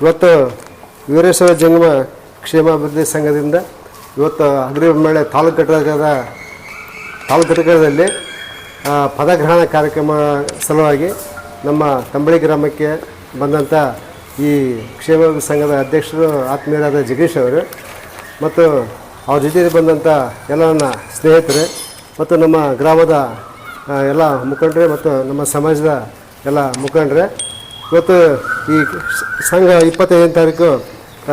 ಇವತ್ತು ವೀರೇಶ್ವರ ಜಂಗಮ ಕ್ಷೇಮಾಭಿವೃದ್ಧಿ ಸಂಘದಿಂದ ಇವತ್ತು ಅಗ್ರಿಮೇಳೆ ತಾಲೂಕು ಘಟಕದಲ್ಲಿ ಪದಗ್ರಹಣ ಕಾರ್ಯಕ್ರಮ ಸಲುವಾಗಿ ನಮ್ಮ ತಂಬಳಿ ಗ್ರಾಮಕ್ಕೆ ಬಂದಂಥ ಈ ಕ್ಷೇಮಾಭಿವೃದ್ಧಿ ಸಂಘದ ಅಧ್ಯಕ್ಷರು ಆತ್ಮೀಯರಾದ ಜಗದೀಶ್ ಅವರು ಮತ್ತು ಅವ್ರ ಜೊತೆಗೆ ಬಂದಂಥ ಎಲ್ಲ ನನ್ನ ಸ್ನೇಹಿತರೆ ಮತ್ತು ನಮ್ಮ ಗ್ರಾಮದ ಎಲ್ಲ ಮುಖಂಡರೇ ಮತ್ತು ನಮ್ಮ ಸಮಾಜದ ಎಲ್ಲ ಮುಖಂಡರೇ, ಇವತ್ತು ಈ ಸಂಘ 25ನೇ ತಾರೀಕು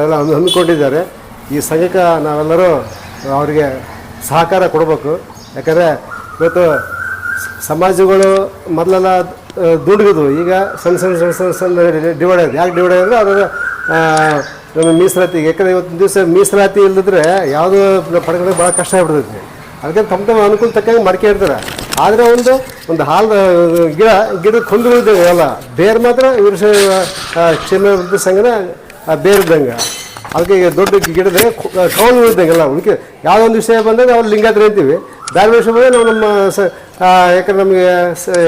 ಎಲ್ಲ ಹಮ್ಮಿಕೊಂಡಿದ್ದಾರೆ. ಈ ಸಂಘಕ್ಕೆ ನಾವೆಲ್ಲರೂ ಅವರಿಗೆ ಸಹಕಾರ ಕೊಡಬೇಕು. ಯಾಕಂದರೆ ಇವತ್ತು ಸಮಾಜಗಳು ಮೊದಲೆಲ್ಲ ದುಡ್ಗಿದ್ವು, ಈಗ ಸಣ್ಣ ಡಿವೈಡ್ ಆಗಿದೆ. ಯಾಕೆ ಡಿವೈಡ್ ಅಂದರೆ ಅದರ ನಮ್ಮ ಮೀಸಲಾತಿಗೆ, ಯಾಕಂದರೆ ಇವತ್ತಿನ ದಿವಸ ಮೀಸಲಾತಿ ಇಲ್ಲದಿದ್ರೆ ಯಾವುದು ಪಡ್ಕೊಳ್ಳೋಕೆ ಭಾಳ ಕಷ್ಟ ಆಗ್ಬಿಡ್ತೈತಿ. ಅದಕ್ಕೆ ತಮ್ಮ ಅನುಕೂಲ ತಕ್ಕಂಗೆ ಮಾಡ್ಕೊಂಡಿರ್ತಾರೆ. ಆದರೆ ಒಂದು ಹಾಲು ಗಿಡದ ಕೊಂದುಗಳಿದ್ದಾವೆ ಎಲ್ಲ ಬೇರೆ ಮಾತ್ರ ಇವರು ಕ್ಷೇಮಾಭಿವೃದ್ಧಿ ಸಂಘದ ಬೇರಿದ್ದಂಗೆ. ಅದಕ್ಕೆ ಈಗ ದೊಡ್ಡ ಗಿಡದ ಕೌಲು ಇದ್ದಂಗೆಲ್ಲ ಉಳಿಕೆ ಯಾವುದೋ ಒಂದು ವಿಷಯ ಬಂದಾಗ ಅವ್ರು ಲಿಂಗಾಯತರು ಅಂತೀವಿ. ಬೇರೆ ವಿಷಯ ಬಂದರೆ ನಾವು ನಮ್ಮ ಯಾಕಂದ್ರೆ ನಮಗೆ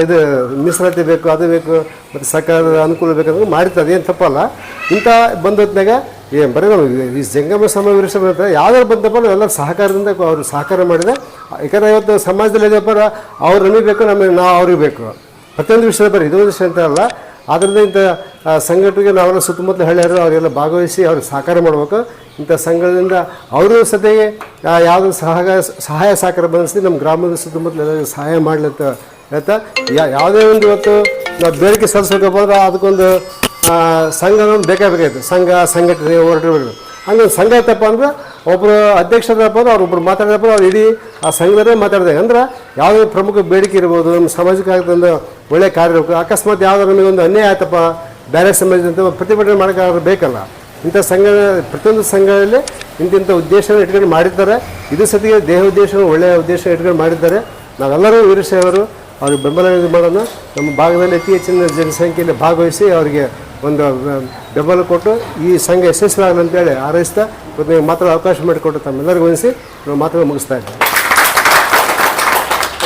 ಇದು ಮೀಸಲಾತಿ ಬೇಕು, ಅದು ಬೇಕು, ಮತ್ತು ಸರ್ಕಾರದ ಅನುಕೂಲ ಬೇಕಂದ್ರೆ ಮಾಡಿರ್ತದೆ, ಏನು ತಪ್ಪಲ್ಲ. ಇಂಥ ಬಂದೊತ್ನಾಗ ಏನು ಬರೀ ನಾವು ಈ ಜಂಗಮ ಸಮಾವೇಶ ಬರ್ತಾರೆ ಯಾವ್ದಾರು ಬಂದಪ್ಪ ನಾವೆಲ್ಲರೂ ಸಹಕಾರದಿಂದ ಅವರು ಸಹಕಾರ ಮಾಡಿದೆ. ಯಾಕಂದರೆ ಇವತ್ತು ಸಮಾಜದಲ್ಲಿ ಇದಪ್ಪ ಅವ್ರು ನಮಗೆ ಬೇಕು, ನಾವು ಅವ್ರಿಗೆ ಬೇಕು. ಪ್ರತಿಯೊಂದು ವಿಷಯ ಬರೀ ಇದೊಂದು ವಿಷಯ ಅಂತ ಅಲ್ಲ. ಆದ್ದರಿಂದ ಇಂಥ ಸಂಘಟನೆಗೆ ನಾವೆಲ್ಲ ಸುತ್ತಮುತ್ತಲ ಹಳ್ಳಿಯರು ಅವರೆಲ್ಲ ಭಾಗವಹಿಸಿ ಅವ್ರಿಗೆ ಸಹಕಾರ ಮಾಡ್ಬೇಕು. ಇಂಥ ಸಂಘದಿಂದ ಅವರು ಸತೆಗೆ ಯಾವುದೋ ಸಹಾಯ ಸಹಕಾರ ಬಂದಿಸಿ ನಮ್ಮ ಗ್ರಾಮದ ಸುತ್ತಮುತ್ತಲ ಎಲ್ಲರಿಗೂ ಸಹಾಯ ಮಾಡ್ಲಂತ ಹೇಳ್ತಾ, ಯಾವುದೇ ಒಂದು ಇವತ್ತು ನಾವು ಬೇಡಿಕೆ ಸಲ್ಲಿಸ್ಬೇಕಪ್ಪ ಅಂದ್ರೆ ಅದಕ್ಕೊಂದು ಸಂಘ ಬೇಕಾಗಿತ್ತು. ಸಂಘಟನೆ ಹೊರಟಿರ್ಬೇಕು. ಹಂಗೊಂದು ಸಂಘ ಐತಪ್ಪ ಅಂದ್ರೆ ಒಬ್ಬರು ಅಧ್ಯಕ್ಷರಪ್ಪ ಅಂದ್ರೆ ಅವ್ರೊಬ್ರು ಮಾತಾಡಿದಪ್ಪ ಅವ್ರು ಇಡೀ ಆ ಸಂಘದಲ್ಲೇ ಮಾತಾಡಿದೆ ಅಂದ್ರೆ ಯಾವುದೇ ಪ್ರಮುಖ ಬೇಡಿಕೆ ಇರ್ಬೋದು, ನಮ್ಮ ಸಾಮಾಜಿಕ ಆಗ್ತಂದು ಒಳ್ಳೆಯ ಕಾರ್ಯ ಇರಬೇಕು. ಅಕಸ್ಮಾತ್ ಯಾವುದೋ ನಮಗೊಂದು ಅನ್ಯಾಯ ಆಯ್ತಪ್ಪ ಬೇರೆ ಸಮಾಜದಂತ ಪ್ರತಿಭಟನೆ ಮಾಡೋಕ್ಕಾದ್ರೂ ಬೇಕಲ್ಲ. ಇಂಥ ಸಂಘ ಪ್ರತಿಯೊಂದು ಸಂಘದಲ್ಲಿ ಇಂಥ ಉದ್ದೇಶನ ಇಟ್ಕೊಂಡು ಮಾಡಿದ್ದಾರೆ. ಇದು ಸತಿಗೆ ದೇಹ ಉದ್ದೇಶ ಒಳ್ಳೆಯ ಉದ್ದೇಶ ಇಟ್ಕೊಂಡು ಮಾಡಿದ್ದಾರೆ. ನಾವೆಲ್ಲರೂ ವೀರಶೈವರು ಅವ್ರಿಗೆ ಬೆಂಬಲ ಮಾಡೋಣ. ನಮ್ಮ ಭಾಗದಲ್ಲಿ ಅತಿ ಹೆಚ್ಚಿನ ಜನಸಂಖ್ಯೆಯಲ್ಲಿ ಭಾಗವಹಿಸಿ ಅವರಿಗೆ ಒಂದು ಬೆಂಬಲ ಕೊಟ್ಟು ಈ ಸಂಘ ಯಶಸ್ವಿ ಆಗಲಿ ಅಂತೇಳಿ ಹಾರೈಸ್ತಾ ಇವತ್ತು ಮಾತ್ರ ಅವಕಾಶ ಮಾಡಿಕೊಟ್ಟು ತಮ್ಮೆಲ್ಲರಿಗೂ ವಹಿಸಿ ನಾವು ಮಾತ್ರ ಮುಗಿಸ್ತಾ ಇದ್ದೀವಿ.